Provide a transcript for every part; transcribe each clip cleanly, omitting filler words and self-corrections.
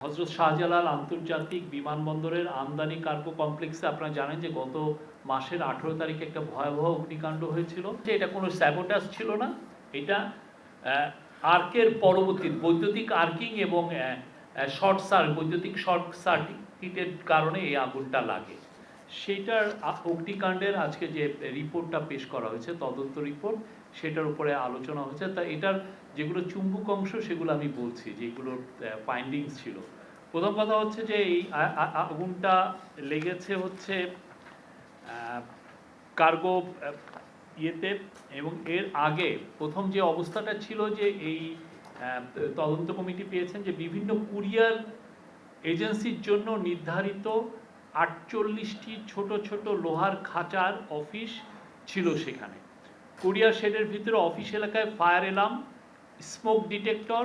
হজরত শাহজালাল আন্তর্জাতিক বিমানবন্দরের আমদানি কার্গো কমপ্লেক্সে আপনারা জানেন যে গত মাসের 18 তারিখে একটা ভয়াবহ অগ্নিকাণ্ড হয়েছিল। যে এটা কোনো স্যাবোটাজ ছিল না, এটা আর্কের পরবর্তী বৈদ্যুতিক আর্কিং এবং বৈদ্যুতিক শর্ট সার্কিটের কারণে এই আগুনটা লাগে। সেটার অগ্নিকাণ্ডের আজকে যে রিপোর্টটা পেশ করা হয়েছে, তদন্ত রিপোর্ট, সেটার উপরে আলোচনা হয়েছে। তা এটার যেগুলো চুম্বক অংশ সেগুলো আমি বলছি, যেগুলোর ফাইন্ডিংস ছিল। প্রথম কথা হচ্ছে যে এই আগুনটা লেগেছে হচ্ছে কার্গো ইয়েতে, এবং এর আগে প্রথম যে অবস্থাটা ছিল যে এই তদন্ত কমিটি পেয়েছেন যে বিভিন্ন কুরিয়ার এজেন্সির জন্য নির্ধারিত 48টি ছোট ছোট লোহার খাঁচার অফিস ছিল সেখানে। কুরিয়ার শেডের ভিতরে অফিস এলাকায় ফায়ার অ্যালার্ম, স্মোক ডিটেক্টর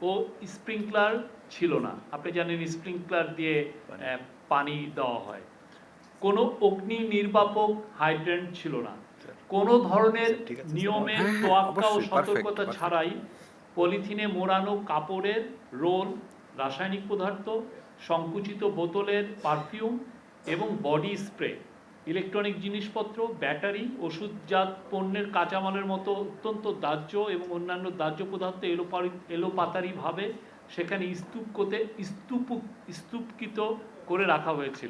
ও স্প্রিংকলার ছিল না। আপনি জানেন স্প্রিংকলার দিয়ে পানি দেওয়া হয়। কোনো অগ্নি নির্বাপক হাইড্রেন্ট ছিল না। কোনো ধরনের নিয়মের তোয়াক্কা ও সতর্কতা ছাড়াই পলিথিনে মোড়ানো কাপড়ের রোল, রাসায়নিক পদার্থ, সংকুচিত বোতলের পারফিউম এবং বডি স্প্রে, ইলেকট্রনিক জিনিসপত্র, ব্যাটারি, ওষুধজাত পণ্যের কাঁচামালের মতো অত্যন্ত দাহ্য এবং অন্যান্য দাহ্য পদার্থ এলোপাতারিভাবে সেখানে স্তূপকৃত করে রাখা হয়েছিল।